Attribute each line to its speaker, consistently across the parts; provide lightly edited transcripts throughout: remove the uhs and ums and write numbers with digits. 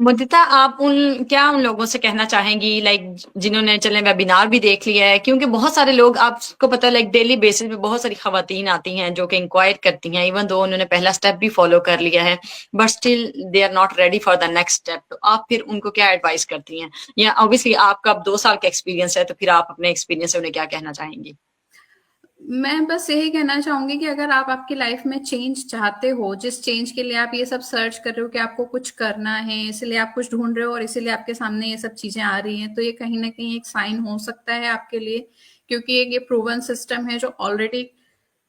Speaker 1: मुदिता, आप उन लोगों से कहना चाहेंगी, जिन्होंने चले वेबिनार भी देख लिया है, क्योंकि बहुत सारे लोग, आपको पता है, डेली बेसिस पे बहुत सारी खवातीन आती हैं जो कि इंक्वायर करती हैं, इवन दो उन्होंने पहला स्टेप भी फॉलो कर लिया है, but still they are not ready for the next step. तो आप फिर उनको क्या एडवाइस करती हैं? या ऑब्वियसली आपका अब 2 साल का एक्सपीरियंस है, तो फिर आप अपने एक्सपीरियंस से उन्हें क्या कहना चाहेंगी?
Speaker 2: मैं बस यही कहना चाहूंगी कि अगर आप आपकी लाइफ में चेंज चाहते हो, जिस चेंज के लिए आप ये सब सर्च कर रहे हो कि आपको कुछ करना है, इसलिए आप कुछ ढूंढ रहे हो और इसीलिए आपके सामने ये सब चीजें आ रही हैं, तो ये कहीं ना कहीं एक साइन हो सकता है आपके लिए। क्योंकि ये प्रूवन सिस्टम है जो ऑलरेडी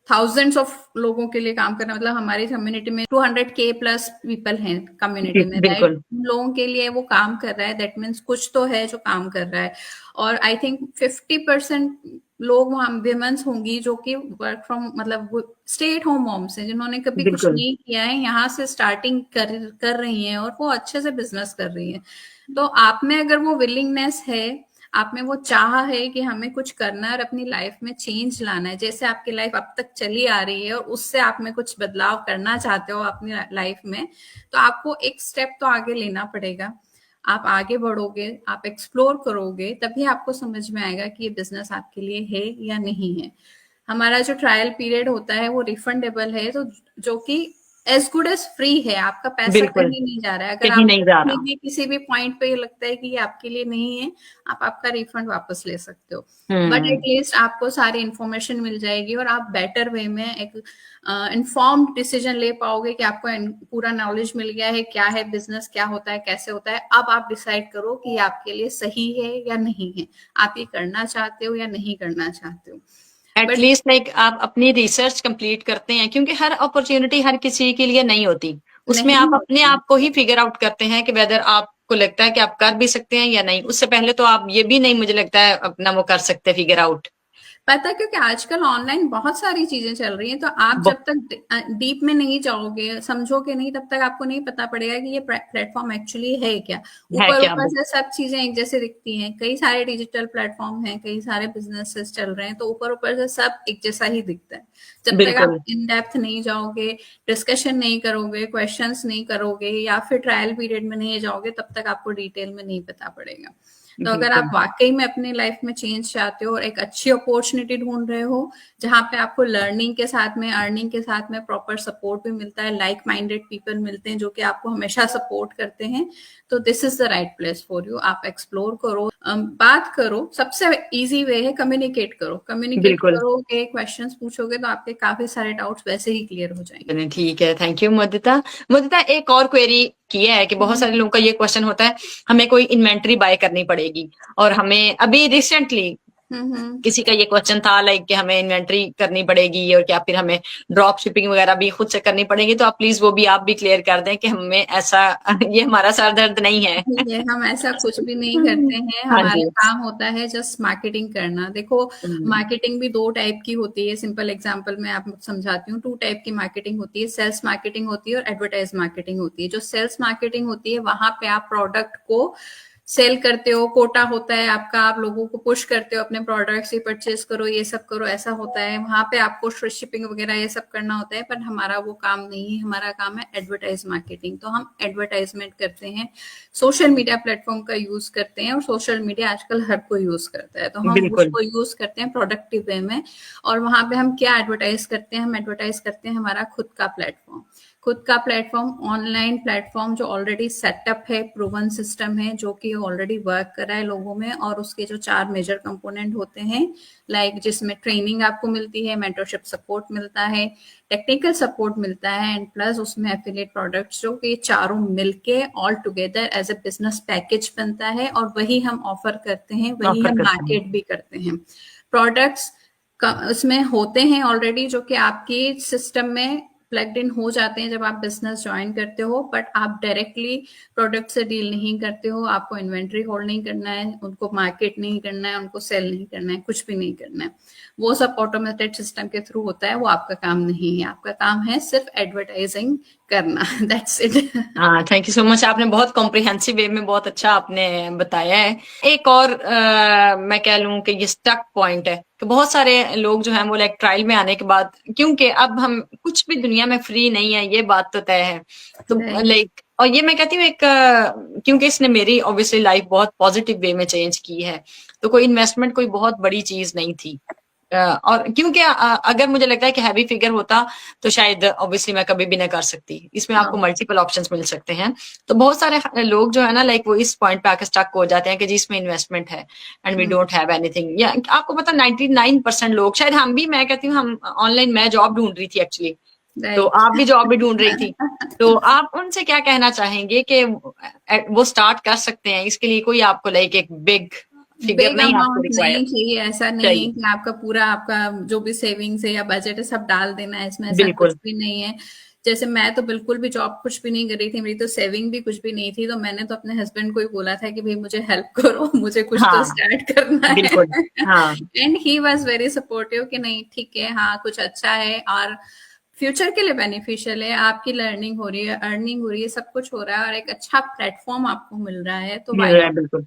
Speaker 2: थाउजेंड्स ऑफ लोगों के लिए काम करना, मतलब हमारी कम्युनिटी में 200K प्लस पीपल हैं कम्युनिटी में, राइट?
Speaker 1: बिल्कुल।
Speaker 2: उन लोगों के लिए वो काम कर रहा है, दैट मीन्स कुछ तो है जो काम कर रहा है। और आई थिंक 50% लोग वहां विमेन्स होंगी जो कि वर्क फ्रॉम, मतलब स्टे एट होम मॉम्स हैं, जिन्होंने कभी कुछ
Speaker 1: बिल्कुल।
Speaker 2: नहीं किया है, यहाँ से स्टार्टिंग कर रही हैं और वो अच्छे से बिजनेस कर रही हैं। तो आप में अगर वो विलिंगनेस है, आप में वो चाह है कि हमें कुछ करना है और अपनी लाइफ में चेंज लाना है, जैसे आपकी लाइफ अब तक चली आ रही है और उससे आप में कुछ बदलाव करना चाहते हो अपनी लाइफ में, तो आपको एक स्टेप तो आगे लेना पड़ेगा। आप आगे बढ़ोगे, आप एक्सप्लोर करोगे, तभी आपको समझ में आएगा कि ये बिजनेस आपके लिए है या नहीं है। हमारा जो ट्रायल पीरियड होता है वो रिफंडेबल है, तो जो कि एज गुड एज फ्री है, आपका पैसा
Speaker 1: बिल्कुल।
Speaker 2: कहीं नहीं जा रहा है। अगर
Speaker 1: कहीं
Speaker 2: आपको
Speaker 1: नहीं जा
Speaker 2: कहीं
Speaker 1: रहा।
Speaker 2: भी किसी भी पॉइंट पे ये लगता है कि ये आपके लिए नहीं है, आप आपका रिफंड वापस ले सकते हो। But
Speaker 1: hmm.
Speaker 2: एटलीस्ट आपको सारी इंफॉर्मेशन मिल जाएगी और आप बेटर वे में एक इन्फॉर्म्ड डिसीजन ले पाओगे कि आपको पूरा नॉलेज मिल गया है, क्या है बिजनेस, क्या होता है, कैसे होता है। अब आप डिसाइड करो कि ये आपके लिए सही है या नहीं है, आप ये करना चाहते हो या नहीं करना चाहते हो। बट
Speaker 1: एटलीस्ट आप अपनी रिसर्च कंप्लीट करते हैं, क्योंकि हर अपॉर्चुनिटी हर किसी के लिए नहीं होती। उसमें
Speaker 2: नहीं
Speaker 1: आप अपने
Speaker 2: होती।
Speaker 1: आप को ही फिगर आउट करते हैं कि वेदर आपको लगता है कि आप कर भी सकते हैं या नहीं। उससे पहले तो आप ये भी नहीं, मुझे लगता है, अपना वो कर सकते फिगर आउट।
Speaker 2: पता है, क्योंकि आजकल ऑनलाइन बहुत सारी चीजें चल रही हैं, तो आप जब तक डीप में नहीं जाओगे, समझोगे नहीं, तब तक आपको नहीं पता पड़ेगा कि ये प्लेटफॉर्म एक्चुअली है क्या।
Speaker 1: है
Speaker 2: ऊपर
Speaker 1: क्या?
Speaker 2: ऊपर से सब चीजें एक जैसे दिखती हैं, कई सारे डिजिटल प्लेटफॉर्म हैं, कई सारे बिजनेसेस चल रहे हैं, तो ऊपर ऊपर से सब एक जैसा ही दिखता है। जब तक आप
Speaker 1: बिल्कुल।
Speaker 2: इन डेप्थ नहीं जाओगे, डिस्कशन नहीं करोगे, क्वेश्चंस नहीं करोगे, या फिर ट्रायल पीरियड में नहीं जाओगे, तब तक आपको डिटेल में नहीं पता पड़ेगा। तो अगर आप
Speaker 1: बिल्कुल।
Speaker 2: वाकई में अपनी लाइफ में चेंज चाहते हो और एक अच्छी अपॉर्चुनिटी ढूंढ रहे हो, जहां पे आपको लर्निंग के साथ में, अर्निंग के साथ में प्रॉपर सपोर्ट भी मिलता है, लाइक माइंडेड पीपल मिलते हैं जो कि आपको हमेशा सपोर्ट करते हैं, तो this is the right place for you. आप एक्सप्लोर करो, बात करो। सबसे इजी वे है कम्युनिकेट करो। कम्युनिकेट
Speaker 1: बिल्कुल।
Speaker 2: करोगे, क्वेश्चंस पूछोगे, तो आपके काफी सारे डाउट्स वैसे ही क्लियर हो जाएंगे।
Speaker 1: चलिए ठीक है, थैंक यू मुदिता। मुदिता, एक और क्वेरी किया है कि बहुत सारे लोगों का ये क्वेश्चन होता है, हमें कोई इन्वेंट्री बाय करनी पड़ेगी, और हमें अभी रिसेंटली
Speaker 2: हम्म।
Speaker 1: किसी का ये क्वेश्चन था, कि हमें इन्वेंट्री करनी पड़ेगी और क्या फिर हमें ड्रॉप शिपिंग वगैरह भी खुद से करनी पड़ेगी। तो आप प्लीज वो भी आप भी क्लियर कर दें कि हमें ऐसा ये हमारा सर दर्द नहीं है।
Speaker 2: नहीं है, हम ऐसा कुछ भी नहीं करते हैं।
Speaker 1: हाँ
Speaker 2: हमारा
Speaker 1: जी।
Speaker 2: काम होता है जस्ट मार्केटिंग करना। देखो,
Speaker 1: हम्म।
Speaker 2: मार्केटिंग भी दो टाइप की होती है। सिंपल एग्जांपल मैं आपको समझाती हूँ। टू टाइप की मार्केटिंग होती है, सेल्स मार्केटिंग होती है और एडवर्टाइज मार्केटिंग होती है। जो सेल्स मार्केटिंग होती है, वहां पे आप प्रोडक्ट को सेल करते हो, कोटा होता है आपका, आप लोगों को पुश करते हो अपने प्रोडक्ट्स ही परचेज करो, ये सब करो, ऐसा होता है। वहां पे आपको शिपिंग वगैरह ये सब करना होता है, पर हमारा वो काम नहीं है। हमारा काम है एडवर्टाइज मार्केटिंग। तो हम एडवर्टाइजमेंट करते हैं, सोशल मीडिया प्लेटफॉर्म का यूज करते हैं, और सोशल मीडिया आजकल हर कोई यूज करता है, तो हम
Speaker 1: बिल्कुल।
Speaker 2: उसको यूज करते हैं प्रोडक्टिव वे में। और वहां पे हम क्या एडवर्टाइज करते हैं? हम एडवर्टाइज करते हैं हमारा खुद का प्लेटफॉर्म। खुद का प्लेटफॉर्म, ऑनलाइन प्लेटफॉर्म जो ऑलरेडी सेटअप है, प्रूवन सिस्टम है, जो कि ऑलरेडी वर्क कर रहा है लोगों में। और उसके जो 4 मेजर कंपोनेंट होते हैं, जिसमें ट्रेनिंग आपको मिलती है, मेंटरशिप सपोर्ट मिलता है, टेक्निकल सपोर्ट मिलता है, एंड प्लस उसमें एफिलिएट प्रोडक्ट्स, जो कि चारों मिलके all together as a business package बनता है, और वही हम ऑफर करते हैं, वही
Speaker 1: ऑफर
Speaker 2: हम
Speaker 1: करते हैं।
Speaker 2: मार्केट भी करते हैं। प्रोडक्ट्स उसमें होते हैं ऑलरेडी, जो कि आपकी सिस्टम में प्लग्ड इन हो जाते हैं जब आप बिजनेस ज्वाइन करते हो। बट आप डायरेक्टली प्रोडक्ट से डील नहीं करते हो, आपको इन्वेंट्री होल्ड नहीं करना है, उनको मार्केट नहीं करना है, उनको सेल नहीं करना है, कुछ भी नहीं करना है। वो सब ऑटोमेटेड सिस्टम के थ्रू होता है, वो आपका काम नहीं है। आपका काम है सिर्फ एडवर्टाइजिंग करना। That's it.
Speaker 1: हाँ, थैंक यू सो मच। आपने बहुत कॉम्प्रिहेंसिव वे में बहुत अच्छा आपने बताया है। एक और मैं कह लूं कि ये स्टक पॉइंट है कि बहुत सारे लोग जो हैं वो ट्रायल में आने के बाद, क्योंकि अब हम कुछ भी दुनिया में फ्री नहीं है, ये बात तो तय है। तो
Speaker 2: राइट।
Speaker 1: और ये मैं कहती हूँ एक क्योंकि इसने मेरी ऑब्वियसली लाइफ बहुत पॉजिटिव वे में चेंज की है, तो कोई इन्वेस्टमेंट कोई बहुत बड़ी चीज नहीं थी। और क्योंकि अगर मुझे लगता है कि हैवी फिगर होता तो शायद ऑब्वियसली मैं कभी भी ना कर सकती। इसमें आपको मल्टीपल ऑप्शंस मिल सकते हैं। तो बहुत सारे लोग जो है ना लाइक वो इस पॉइंट पे आकर स्टक हो जाते हैं कि जी इसमें इन्वेस्टमेंट है and we don't have anything. या आपको पता 99% लोग, शायद हम भी, मैं कहती हूँ हम ऑनलाइन, मैं जॉब ढूंढ रही थी एक्चुअली, तो
Speaker 2: राइट।
Speaker 1: आप भी जॉब भी ढूंढ रही थी, तो आप उनसे क्या कहना चाहेंगे कि वो स्टार्ट कर सकते हैं? इसके लिए कोई आपको लाइक एक बिग फिगर
Speaker 2: बिग
Speaker 1: नहीं आपको
Speaker 2: अमाउंट
Speaker 1: रिक्वायर
Speaker 2: नहीं चाहिए, ऐसा नहीं है
Speaker 1: चाहिए?
Speaker 2: कि आपका पूरा आपका जो भी सेविंग्स है या बजट है सब डाल देना है इसमें, ऐसा कुछ
Speaker 1: बिल्कुल।
Speaker 2: भी नहीं है। जैसे मैं तो बिल्कुल भी जॉब कुछ भी नहीं कर रही थी, मेरी तो सेविंग भी कुछ भी नहीं थी, तो मैंने तो अपने हस्बैंड को ही बोला था कि भाई मुझे हेल्प करो, मुझे कुछ तो
Speaker 1: हाँ
Speaker 2: स्टार्ट करना है।
Speaker 1: बिल्कुल। हाँ
Speaker 2: and he was very supportive कि नहीं ठीक है, हाँ कुछ अच्छा है और फ्यूचर के लिए बेनिफिशियल है, आपकी लर्निंग हो रही है, अर्निंग हो रही है, सब कुछ हो रहा है और एक अच्छा प्लेटफॉर्म आपको मिल रहा है, तो
Speaker 1: मिल
Speaker 2: वाई
Speaker 1: रहा है
Speaker 2: नॉट।
Speaker 1: बिल्कुल।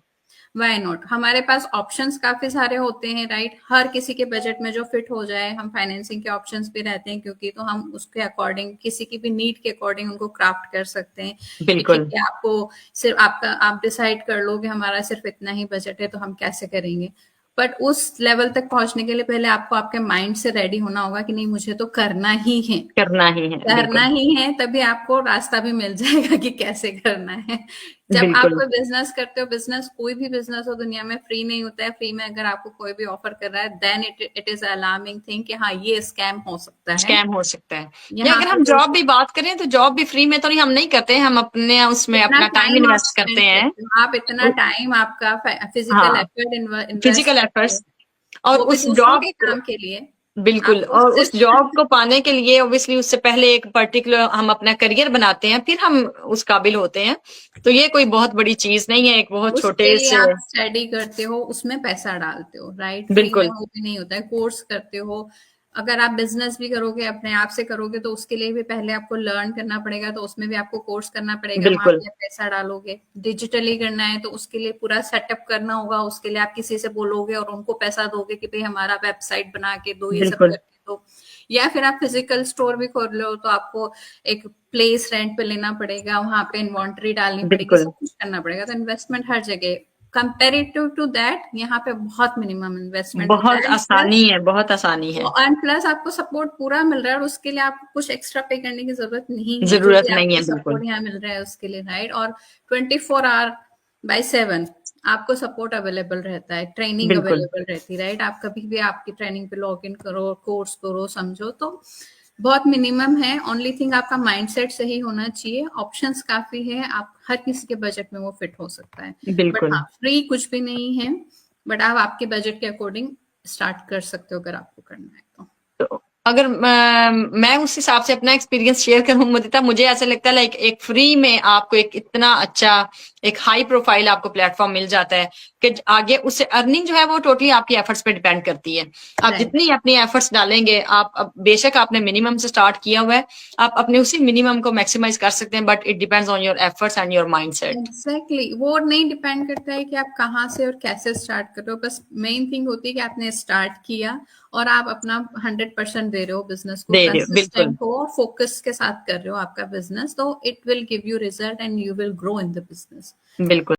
Speaker 2: वाई नॉट, हमारे पास ऑप्शंस काफी सारे होते हैं, राइट। हर किसी के बजट में जो फिट हो जाए, हम फाइनेंसिंग के ऑप्शंस भी रहते हैं क्योंकि, तो हम उसके अकॉर्डिंग किसी की भी नीड के अकॉर्डिंग उनको क्राफ्ट कर सकते हैं कि ठीक
Speaker 1: बिल्कुल
Speaker 2: है आपको सिर्फ आपका, आप डिसाइड कर लो कि हमारा सिर्फ इतना ही बजट है तो हम कैसे करेंगे। बट उस लेवल तक पहुंचने के लिए पहले आपको आपके माइंड से रेडी होना होगा कि नहीं मुझे तो करना ही है,
Speaker 1: करना ही है
Speaker 2: करना
Speaker 1: बिल्कुल।
Speaker 2: ही है, तभी आपको रास्ता भी मिल जाएगा कि कैसे करना है। जब आप
Speaker 1: बिल्कुल
Speaker 2: कोई बिजनेस करते हो, बिजनेस कोई भी बिजनेस हो दुनिया में फ्री नहीं होता है। फ्री में अगर आपको कोई भी ऑफर कर रहा है then it is alarming thing कि हाँ ये स्कैम हो सकता है।
Speaker 1: स्कैम हो सकता है। या
Speaker 2: यहाँ
Speaker 1: अगर
Speaker 2: पे
Speaker 1: हम
Speaker 2: कोई
Speaker 1: जॉब भी बात करें तो जॉब भी फ्री में तो नहीं, हम नहीं करते हैं, हम अपने उसमें
Speaker 2: इतना
Speaker 1: अपना टाइम
Speaker 2: टाइम आप
Speaker 1: इन्वेस्ट करते
Speaker 2: स्पेंड
Speaker 1: हैं।
Speaker 2: करते हो, आप इतना टाइम आपका फिजिकल
Speaker 1: हाँ
Speaker 2: एफर्ट इन्वेस्ट
Speaker 1: फिजिकल
Speaker 2: करते हो,
Speaker 1: एफर्ट्स, और
Speaker 2: वो भी
Speaker 1: उस
Speaker 2: दूसरों
Speaker 1: जॉब
Speaker 2: के
Speaker 1: को
Speaker 2: काम के लिए।
Speaker 1: बिल्कुल,
Speaker 2: आपको
Speaker 1: और उस जॉब
Speaker 2: सिर्फ
Speaker 1: को पाने के लिए ऑब्वियसली उससे पहले एक पर्टिकुलर हम अपना करियर बनाते हैं, फिर हम उस काबिल होते हैं। तो ये कोई बहुत बड़ी चीज नहीं है, एक बहुत
Speaker 2: उसके
Speaker 1: छोटे
Speaker 2: लिए
Speaker 1: से।
Speaker 2: आप स्टडी करते हो, उसमें पैसा डालते हो, राइट। फ्री में
Speaker 1: बिल्कुल
Speaker 2: वो भी नहीं होता है, कोर्स करते हो। अगर आप बिजनेस भी करोगे अपने आप से करोगे तो उसके लिए भी पहले आपको लर्न करना पड़ेगा, तो उसमें भी आपको कोर्स करना पड़ेगा, वहां
Speaker 1: बिल्कुल
Speaker 2: पे आप पैसा डालोगे। डिजिटली करना है तो उसके लिए पूरा सेटअप करना होगा, उसके लिए आप किसी से बोलोगे और उनको पैसा दोगे कि भाई हमारा वेबसाइट बना के दो, ये सब
Speaker 1: बिल्कुल
Speaker 2: करके दो। या फिर आप फिजिकल स्टोर भी खोल रहे हो तो आपको एक प्लेस रेंट पे लेना पड़ेगा, वहां पे इन्वेंटरी डालनी पड़ेगी,
Speaker 1: बिल्कुल।
Speaker 2: सब कुछ करना पड़ेगा। तो इन्वेस्टमेंट हर जगह, कंपेरेटिव टू दैट यहाँ पे बहुत मिनिमम इन्वेस्टमेंट होता
Speaker 1: बहुत
Speaker 2: है।
Speaker 1: आसानी है, बहुत आसानी है।
Speaker 2: एंड प्लस आपको सपोर्ट पूरा मिल रहा है और उसके लिए आपको कुछ एक्स्ट्रा पे करने की जरूरत नहीं है, जो
Speaker 1: जरूरत
Speaker 2: भी
Speaker 1: नहीं
Speaker 2: आपको
Speaker 1: है बिल्कुल।
Speaker 2: सपोर्ट यहाँ मिल रहा है उसके लिए, राइट। और 24 आवर बाय 7 आपको सपोर्ट अवेलेबल रहता है, ट्रेनिंग
Speaker 1: बिल्कुल
Speaker 2: अवेलेबल रहती है, राइट। आप कभी भी आपकी ट्रेनिंग पे लॉग इन करो, कोर्स करो, समझो, तो बहुत मिनिमम है। ओनली थिंग आपका माइंडसेट सही होना चाहिए। ऑप्शंस काफी है, आप हर किसी के बजट में वो फिट हो सकता है। बट
Speaker 1: बिल्कुल।
Speaker 2: हाँ फ्री कुछ भी नहीं है, बट आप आपके बजट के अकॉर्डिंग स्टार्ट कर सकते हो अगर आपको करना है तो।
Speaker 1: तो अगर मैं उस हिसाब से अपना एक्सपीरियंस शेयर करूं मुदिता, मुझे ऐसा लगता है लाइक एक फ्री में आपको एक इतना अच्छा एक हाई प्रोफाइल आपको प्लेटफॉर्म मिल जाता है कि आगे उससे अर्निंग जो है वो टोटली आपकी एफर्ट्स पे डिपेंड करती है। आप
Speaker 2: राइट,
Speaker 1: जितनी अपनी एफर्ट्स डालेंगे, आप अब बेशक आपने मिनिमम से स्टार्ट किया हुआ है, आप अपने उसी मिनिमम को मैक्सिमाइज कर सकते हैं, but it depends on your efforts and your mindset.
Speaker 2: Exactly. वो नहीं डिपेंड करता है कि आप कहाँ से और कैसे स्टार्ट कर रहे हो, बस मेन थिंग होती है कि आपने स्टार्ट किया और आप अपना 100% दे रहे हो बिजनेस को,
Speaker 1: दे रहे हो बिल्कुल।
Speaker 2: कंसिस्टेंट हो, फोकस के साथ कर रहे हो आपका बिजनेस, तो it will give you result and you will grow in the business.
Speaker 1: बिल्कुल।